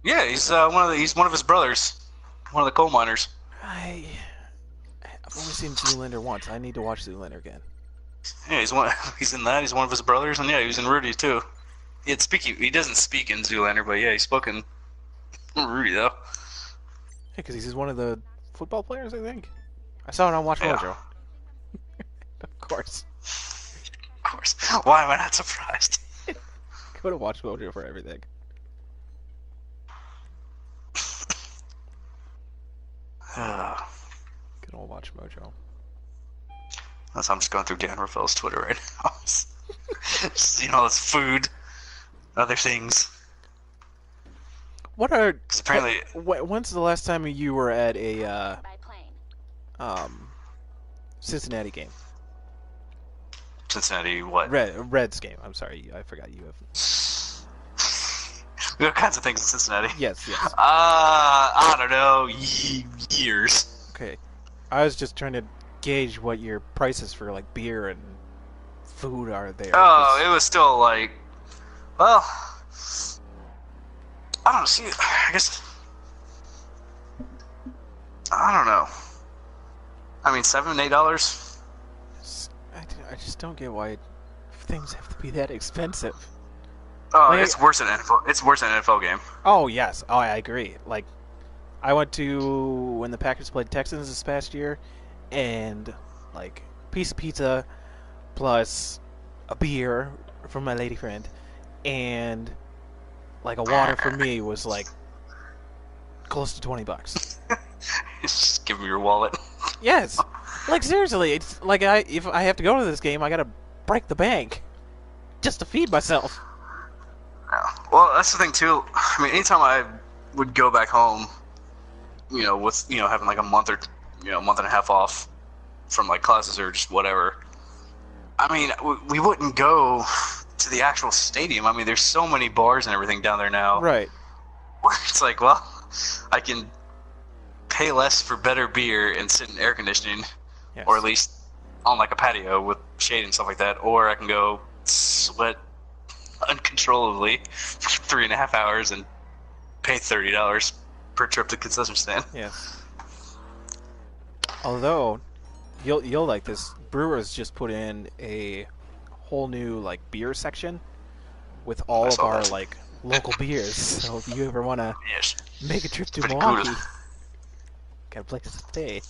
Speaker 2: Yeah, he's one of his brothers, one of the coal miners.
Speaker 3: I've only seen Zoolander once. I need to watch Zoolander again.
Speaker 2: Yeah, he's in that. He's one of his brothers, and yeah, he was in Rudy too. He doesn't speak in Zoolander, but yeah, he spoke in Rudy though.
Speaker 3: Yeah, because he's one of the football players, I think. I saw it on Watch
Speaker 2: Yeah.
Speaker 3: Mojo. Of course.
Speaker 2: Of course. Why am I not surprised?
Speaker 3: Go to Watch Mojo for everything. Good old Watch Mojo.
Speaker 2: That's I'm just going through Dan Rafael's Twitter right now. Just seeing all this food, other things.
Speaker 3: What are...
Speaker 2: 'Cause apparently,
Speaker 3: When's the last time you were at a Cincinnati game?
Speaker 2: Cincinnati, what?
Speaker 3: Reds game. I'm sorry, I forgot you have...
Speaker 2: We have kinds of things in Cincinnati.
Speaker 3: Yes.
Speaker 2: I don't know, years.
Speaker 3: Okay. I was just trying to gauge what your prices for like beer and food are there.
Speaker 2: Oh, it was still like, well, I don't see. I guess I don't know. I mean, $7, $8.
Speaker 3: I just don't get why things have to be that expensive.
Speaker 2: Oh,
Speaker 3: Like,
Speaker 2: it's worse than NFL. It's worse than an NFL game.
Speaker 3: Oh yes, I agree. Like, I went to when the Packers played Texans this past year, and like piece of pizza plus a beer from my lady friend, and like a water for me was like close to $20.
Speaker 2: Just give me your wallet.
Speaker 3: Yes, like seriously, it's like if I have to go to this game, I gotta break the bank just to feed myself.
Speaker 2: Yeah. Well, that's the thing too. I mean, anytime I would go back home, with having like a month or month and a half off from like classes or just whatever. I mean, we wouldn't go to the actual stadium. I mean, there's so many bars and everything down there now.
Speaker 3: Right.
Speaker 2: Where it's like, well, I can pay less for better beer and sit in air conditioning,
Speaker 3: Yes.
Speaker 2: or at least on like a patio with shade and stuff like that, or I can go sweat uncontrollably for 3.5 hours and pay $30 per trip to concession stand.
Speaker 3: Yes. Although, you'll like this. Brewers just put in a whole new like beer section with all of our like local beers. So if you ever want to
Speaker 2: Yes.
Speaker 3: make a trip to
Speaker 2: Pretty
Speaker 3: Milwaukee,
Speaker 2: good.
Speaker 3: got a place to stay.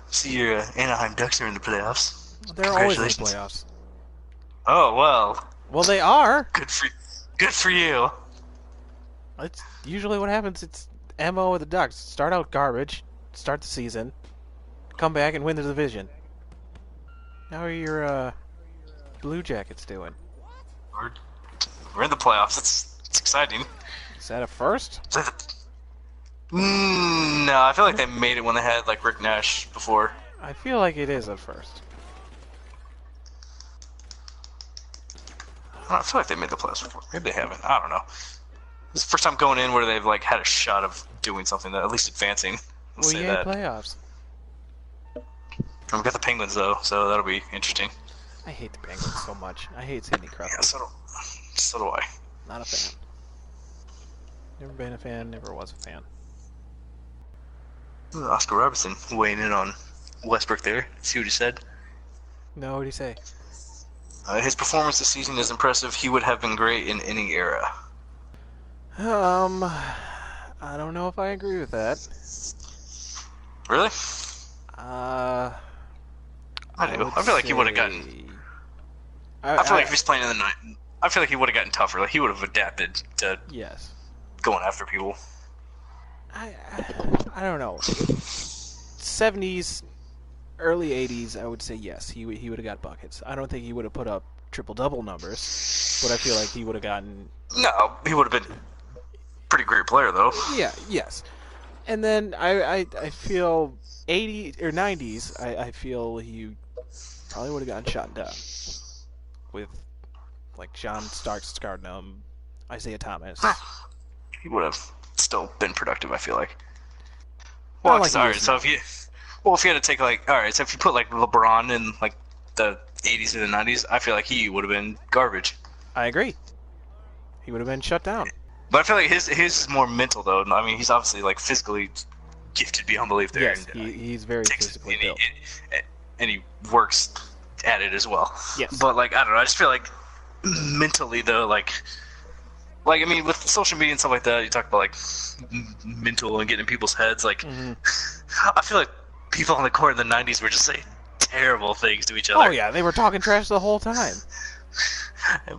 Speaker 2: See, your Anaheim Ducks are in the playoffs.
Speaker 3: They're always in the
Speaker 2: Congratulations.
Speaker 3: playoffs.
Speaker 2: Oh well,
Speaker 3: Well, they are.
Speaker 2: good for you.
Speaker 3: It's usually what happens. It's MO with the Ducks. Start out garbage, start the season, come back and win the division. How are your Blue Jackets doing?
Speaker 2: We're in the playoffs. It's exciting.
Speaker 3: Is that a first?
Speaker 2: No, I feel like they made it when they had like Rick Nash before.
Speaker 3: I feel like it is a first.
Speaker 2: I feel like they made the playoffs before. Maybe they haven't. I don't know. It's the first time going in where they've like had a shot of doing something, that at least advancing. Let's
Speaker 3: Well,
Speaker 2: say
Speaker 3: yay,
Speaker 2: that.
Speaker 3: playoffs.
Speaker 2: And we've got the Penguins though, so that'll be interesting.
Speaker 3: I hate the Penguins so much. I hate Sidney Crosby.
Speaker 2: Yeah, so do I.
Speaker 3: Not a fan. Never been a fan, never was a fan.
Speaker 2: Oscar Robertson weighing in on Westbrook there. See what he said?
Speaker 3: No, what'd he say?
Speaker 2: His performance this season is impressive. He would have been great in any era.
Speaker 3: I don't know if I agree with that.
Speaker 2: Really?
Speaker 3: I
Speaker 2: I do.
Speaker 3: would
Speaker 2: I feel like he would have
Speaker 3: say-
Speaker 2: gotten. I feel like if he's playing in the night, I feel like he would have gotten tougher. Like he would have adapted to
Speaker 3: Yes.
Speaker 2: going after people.
Speaker 3: I don't know. 70s, early 80s, I would say yes. He would have got buckets. I don't think he would have put up triple-double numbers, but I feel like he would have gotten...
Speaker 2: No, he would have been a pretty great player though.
Speaker 3: Yeah, yes. And then I feel 80s or 90s, I feel he probably would have gotten shot down with like John Starks, Scardinum, Isaiah Thomas.
Speaker 2: He would have still been productive. I feel like.
Speaker 3: Not
Speaker 2: Well,
Speaker 3: like he
Speaker 2: alright.
Speaker 3: is
Speaker 2: So
Speaker 3: now.
Speaker 2: if you had to take like, all right, so if you put like LeBron in like the 80s or the 90s, I feel like he would have been garbage.
Speaker 3: I agree. He would have been shut down.
Speaker 2: But I feel like his is more mental though. I mean, he's obviously like physically gifted beyond belief there.
Speaker 3: Yes,
Speaker 2: and,
Speaker 3: he's very
Speaker 2: takes-
Speaker 3: physically
Speaker 2: and he-
Speaker 3: built.
Speaker 2: and he works at it as well.
Speaker 3: Yes.
Speaker 2: But like I don't know, I just feel like mentally though, like I mean, with social media and stuff like that, you talk about like mental and getting in people's heads. Like
Speaker 3: Mhm.
Speaker 2: I feel like people on the court in the '90s were just saying terrible things to each other.
Speaker 3: Oh yeah, they were talking trash the whole time.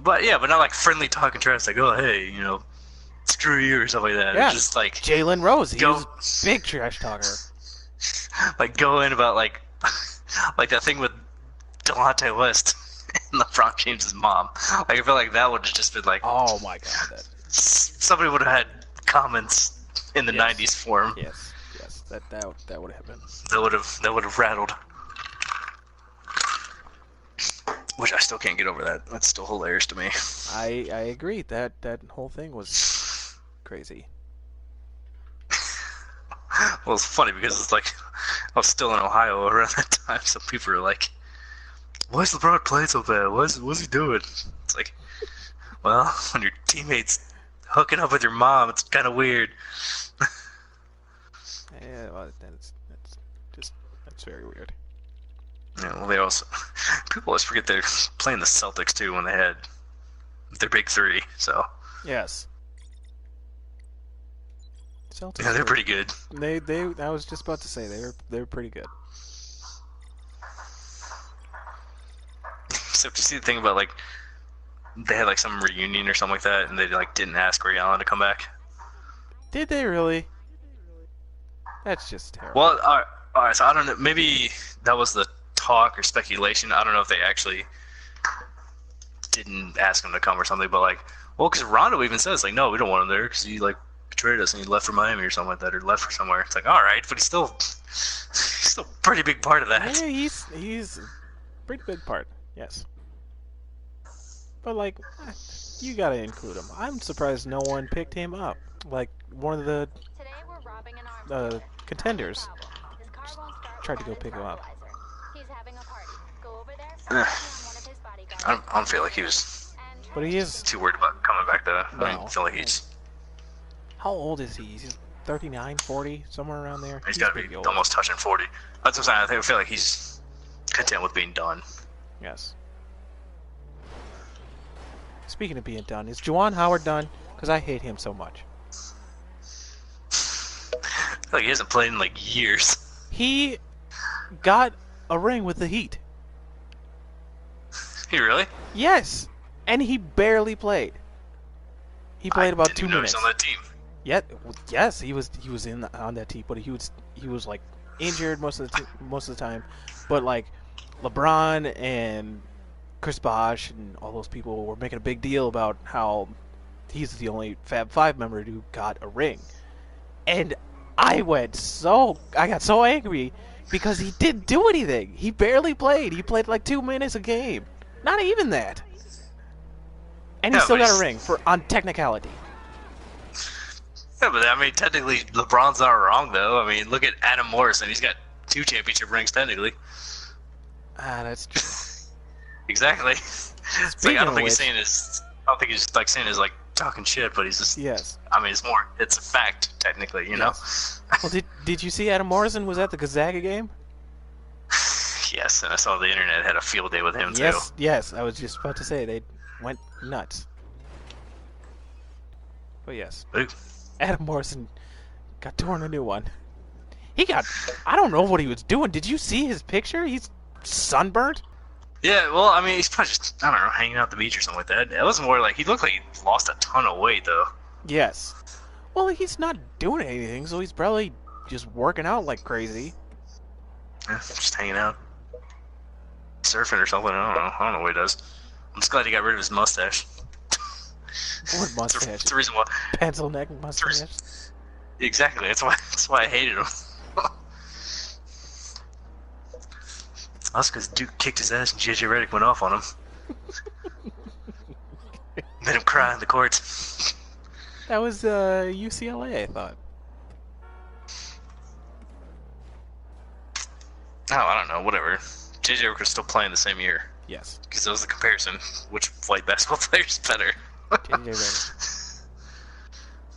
Speaker 2: But not like friendly talking trash, like, oh hey, screw you or stuff like that.
Speaker 3: Yeah.
Speaker 2: It's just like
Speaker 3: Jalen Rose, he
Speaker 2: Go-
Speaker 3: was big trash talker.
Speaker 2: like go in about like like that thing with Delonte West and LeBron James's mom. Like I feel like that would have just been like
Speaker 3: Oh my god, that
Speaker 2: somebody would have had comments in the
Speaker 3: Yes.
Speaker 2: '90s for him
Speaker 3: yes, that would have been.
Speaker 2: that would have rattled. Which I still can't get over that. That's still hilarious to me.
Speaker 3: I agree. That whole thing was crazy.
Speaker 2: Well, it's funny because it's like I was still in Ohio around that time, so people are like, "Why is LeBron playing so bad? What's he doing?" It's like, well, when your teammates hooking up with your mom, it's kind of weird.
Speaker 3: Yeah, well, that's very weird.
Speaker 2: Yeah, well, they also people always forget they're playing the Celtics too when they had their big three. So
Speaker 3: Yes. Celtics.
Speaker 2: Yeah, they're pretty good.
Speaker 3: They. I was just about to say they're pretty good.
Speaker 2: Except you see the thing about like they had like some reunion or something like that, and they like didn't ask Ray Allen to come back.
Speaker 3: Did they really? That's just terrible.
Speaker 2: Well, all right. So I don't know. Maybe that was the talk or speculation. I don't know if they actually didn't ask him to come or something. But like, well, because Rondo even says like, no, we don't want him there because he like betrayed us and he left for Miami or something like that, or left for somewhere. It's like, all right, but he's still a pretty big part of that.
Speaker 3: Yeah, he's a pretty big part. Yes. But like, you gotta include him. I'm surprised no one picked him up. Like one of the contenders tried to go pick him up.
Speaker 2: I don't feel like he was
Speaker 3: But he is.
Speaker 2: too worried about coming back though. I
Speaker 3: No.
Speaker 2: mean, feel like he's
Speaker 3: How old is he? He's 39, 40, somewhere around there.
Speaker 2: he's got to
Speaker 3: pretty
Speaker 2: be
Speaker 3: old.
Speaker 2: almost touching 40. That's what I'm saying. I feel like he's content with being done.
Speaker 3: Yes. Speaking of being done, is Juwan Howard done? Because I hate him so much.
Speaker 2: I feel like he hasn't played in like years.
Speaker 3: He got a ring with the Heat.
Speaker 2: He really?
Speaker 3: Yes, and he barely played. He played about 2
Speaker 2: He was
Speaker 3: minutes.
Speaker 2: on that team.
Speaker 3: Yes, he was on that team, but he was like injured most of the time. But like LeBron and Chris Bosh and all those people were making a big deal about how he's the only Fab Five member who got a ring, and I got so angry because he didn't do anything. He barely played. He played like 2 minutes a game, not even that, and he
Speaker 2: Yeah,
Speaker 3: still
Speaker 2: but
Speaker 3: got a
Speaker 2: he's-
Speaker 3: ring on technicality.
Speaker 2: Yeah, but I mean, technically, LeBron's not wrong though. I mean, look at Adam Morrison. He's got 2 championship rings technically.
Speaker 3: That's true.
Speaker 2: Exactly. It's like,
Speaker 3: Speaking
Speaker 2: I don't
Speaker 3: of
Speaker 2: think he's
Speaker 3: which-
Speaker 2: saying this. I don't think he's like saying is like talking shit, but he's just.
Speaker 3: Yes.
Speaker 2: I mean, it's a fact technically, you know.
Speaker 3: Well, did you see Adam Morrison was at the Gonzaga game?
Speaker 2: Yes, and I saw the internet had a field day with him
Speaker 3: Yes. I was just about to say they went nuts. But yes,
Speaker 2: too.
Speaker 3: Adam Morrison got torn a new one. I don't know what he was doing. Did you see his picture? He's sunburnt.
Speaker 2: Yeah, well, I mean, he's probably just, I don't know, hanging out at the beach or something like that. It was more like, he looked like he lost a ton of weight, though.
Speaker 3: Yes. Well, he's not doing anything, so he's probably just working out like crazy.
Speaker 2: Yeah, just hanging out. Surfing or something, I don't know what he does. I'm just glad he got rid of his mustache.
Speaker 3: What mustache?
Speaker 2: That's the reason why.
Speaker 3: Pencil neck mustache.
Speaker 2: Exactly, that's why I hated him. That's because Duke kicked his ass and JJ Redick went off on him. Made him cry in the courts.
Speaker 3: That was UCLA, I thought.
Speaker 2: Oh, I don't know, whatever. JJ Redick was still playing the same year.
Speaker 3: Yes.
Speaker 2: Because that was the comparison. Which white basketball player is better?
Speaker 3: JJ Redick.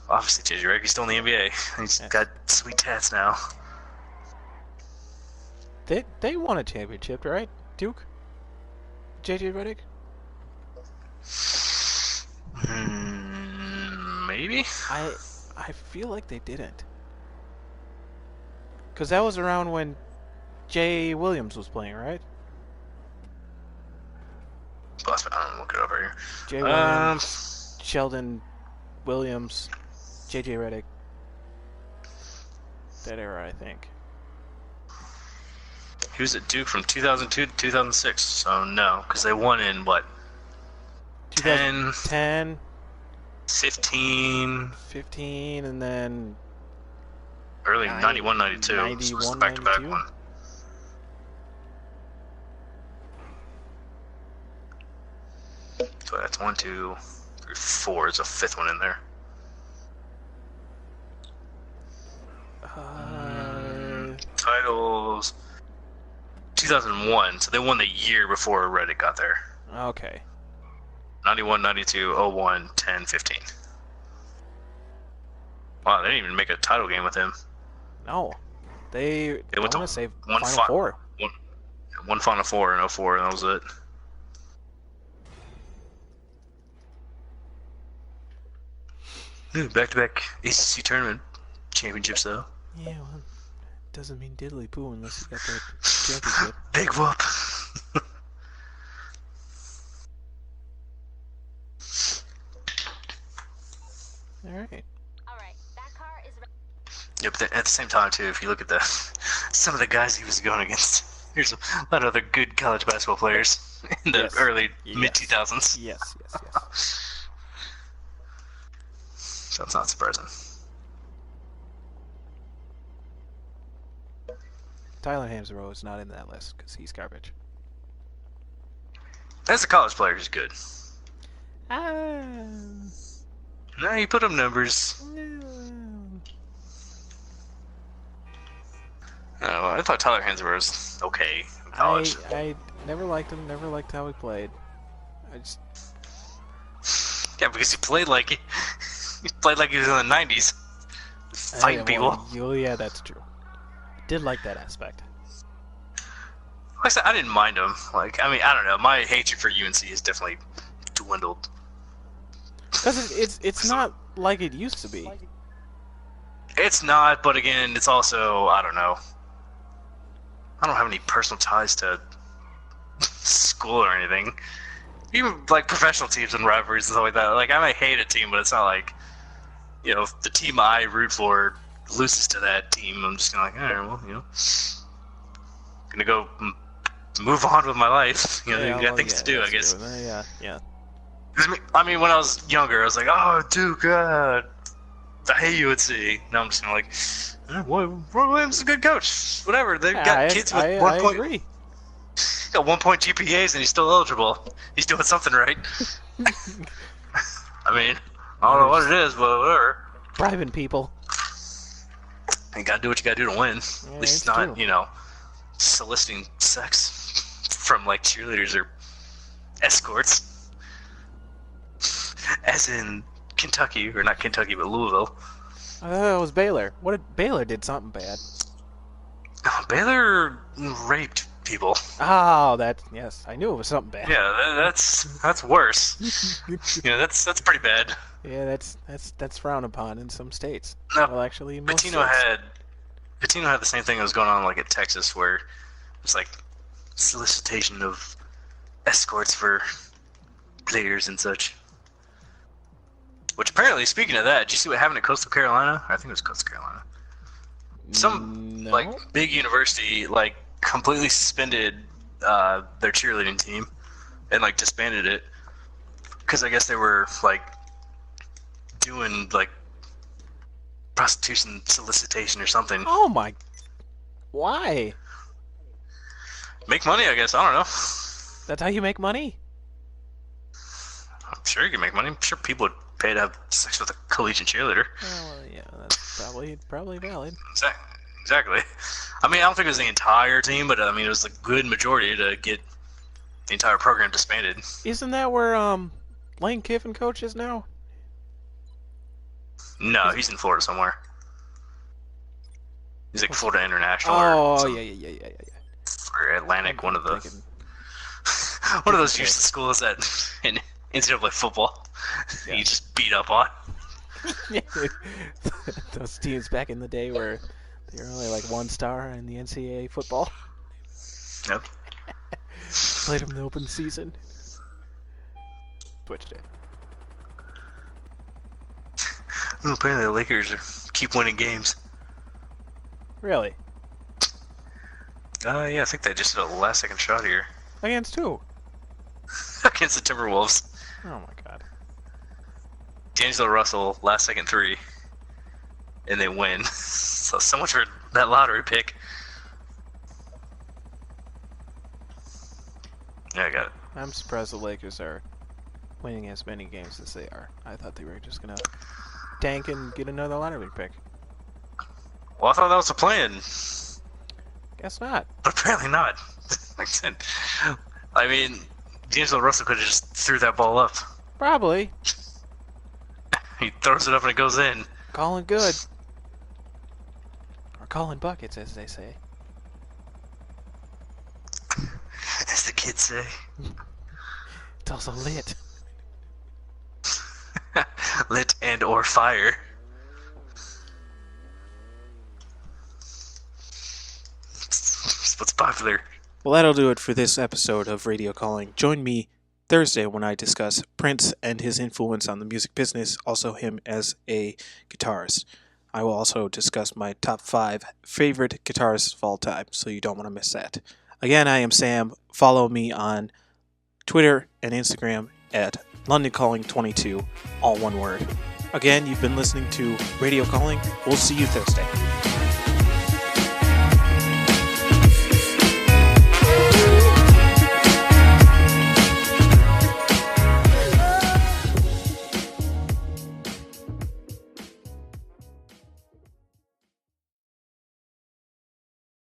Speaker 2: Obviously, JJ Redick. He's still in the NBA. He's got sweet tats now.
Speaker 3: They won a championship, right? Duke? JJ Redick?
Speaker 2: Maybe?
Speaker 3: I feel like they didn't. Because that was around when Jay Williams was playing, right?
Speaker 2: I'm gonna look it up right here.
Speaker 3: Jay Williams, Sheldon Williams, JJ Redick. That era, I think.
Speaker 2: He was at Duke from 2002 to 2006, so no, because they won in what? 10,
Speaker 3: 2010,
Speaker 2: 15,
Speaker 3: 15, and then
Speaker 2: early 91, 92. So it was the
Speaker 3: 91,
Speaker 2: back-to-back
Speaker 3: 92?
Speaker 2: one. So that's 1, 2, 3, 4. There's a 5th one in there. Titles 2001, so they won the year before Redick got there.
Speaker 3: Okay.
Speaker 2: 91, 92, 01, 10, 15. Wow, they didn't even make a title game with him.
Speaker 3: No. I
Speaker 2: They went
Speaker 3: want
Speaker 2: to
Speaker 3: to say
Speaker 2: one
Speaker 3: Final Four.
Speaker 2: One Final Four in 04, and that was it. Back-to-back ACC tournament championships, though.
Speaker 3: Yeah, well, doesn't mean diddly poo unless you got the championship.
Speaker 2: Big whoop.
Speaker 3: All right.
Speaker 4: That car is ready.
Speaker 2: Yeah, but at the same time, too, if you look at some of the guys he was going against, there's a lot of other good college basketball players in the early mid 2000s.
Speaker 3: Yes.
Speaker 2: So it's not surprising.
Speaker 3: Tyler Hansbrough is not in that list because he's garbage.
Speaker 2: As a college player, he's good.
Speaker 3: Ah.
Speaker 2: No, you put up numbers. Oh, I thought Tyler Hansbrough was okay in college.
Speaker 3: I never liked him. Never liked how he played. I just
Speaker 2: Yeah, because he played like he was in the 90s, fighting people.
Speaker 3: Yeah, that's true. Did like that aspect.
Speaker 2: Like I said, I didn't mind him. Like, I mean, I don't know. My hatred for UNC has definitely dwindled.
Speaker 3: Because it's not like it used to be.
Speaker 2: It's not, but again, it's also, I don't know. I don't have any personal ties to school or anything. Even like professional teams and rivalries and stuff like that. Like, I might hate a team, but it's not like, you know, if the team I root for loses to that team, I'm just gonna like, all right, well, you know, gonna go move on with my life. You know, you got things to do, I guess.
Speaker 3: Yeah.
Speaker 2: I mean, when I was younger, I was like, oh, Duke, I hate UNC. Now I'm just kind of like, well, Roy Williams is a good coach. Whatever. They've got kids with
Speaker 3: I
Speaker 2: 1 point.
Speaker 3: agree.
Speaker 2: Got 1 point GPAs and he's still eligible. He's doing something right. I mean, I don't know what it is, but whatever.
Speaker 3: Bribing people.
Speaker 2: You gotta do what you gotta do to win.
Speaker 3: Yeah,
Speaker 2: At least it's not, you know, soliciting sex from like cheerleaders or escorts. As in Kentucky, or not Kentucky, but Louisville.
Speaker 3: It was Baylor. Baylor did something bad.
Speaker 2: Baylor raped people.
Speaker 3: Oh, yes, I knew it was something bad.
Speaker 2: Yeah, that's worse. You know, that's pretty bad.
Speaker 3: Yeah, that's frowned upon in some states.
Speaker 2: No,
Speaker 3: well, actually, in most
Speaker 2: Pitino
Speaker 3: states.
Speaker 2: had the same thing that was going on like at Texas, where it's like solicitation of escorts for players and such. Which apparently, speaking of that, did you see what happened at Coastal Carolina? I think it was Coastal Carolina. Some like big university like completely suspended their cheerleading team and like disbanded it because I guess they were like doing like prostitution solicitation or something.
Speaker 3: Oh my! Why?
Speaker 2: Make money, I guess. I don't know.
Speaker 3: That's how you make money?
Speaker 2: I'm sure you can make money. I'm sure people would pay to have sex with a collegiate cheerleader.
Speaker 3: Well, yeah, that's probably valid.
Speaker 2: Exactly. I mean, I don't think it was the entire team, but I mean, it was a good majority to get the entire program disbanded.
Speaker 3: Isn't that where Lane Kiffin coaches now?
Speaker 2: No, he's in Florida somewhere. He's like Florida International.
Speaker 3: Oh,
Speaker 2: or
Speaker 3: yeah.
Speaker 2: Or Atlantic, one of the one of those useless schools that in NCAA football you just beat up on.
Speaker 3: Those teams back in the day where they were only like 1 star in the NCAA football.
Speaker 2: Yep.
Speaker 3: Played them in the open season. Twitched it.
Speaker 2: Well, apparently the Lakers keep winning games.
Speaker 3: Really?
Speaker 2: Yeah, I think they just did a last-second shot here.
Speaker 3: Against who?
Speaker 2: Against the Timberwolves.
Speaker 3: Oh my god.
Speaker 2: D'Angelo Russell, last-second 3. And they win. So much for that lottery pick. Yeah, I got it.
Speaker 3: I'm surprised the Lakers are winning as many games as they are. I thought they were just gonna tank and get another lottery pick.
Speaker 2: Well, I thought that was the plan.
Speaker 3: Guess not.
Speaker 2: But apparently not. Like I said, I mean, D'Angelo Russell could have just threw that ball up.
Speaker 3: Probably.
Speaker 2: He throws it up and it goes in.
Speaker 3: Calling good. Or calling buckets, as they say.
Speaker 2: As the kids say.
Speaker 3: It's also lit.
Speaker 2: Lit and or fire. popular.
Speaker 1: Well, that'll do it for this episode of Radio Calling. Join me Thursday when I discuss Prince and his influence on the music business, also him as a guitarist. I will also discuss my top 5 favorite guitarists of all time, so you don't want to miss that. Again, I am Sam. Follow me on Twitter and Instagram at LondonCalling22, all one word. Again, you've been listening to Radio Calling. We'll see you Thursday.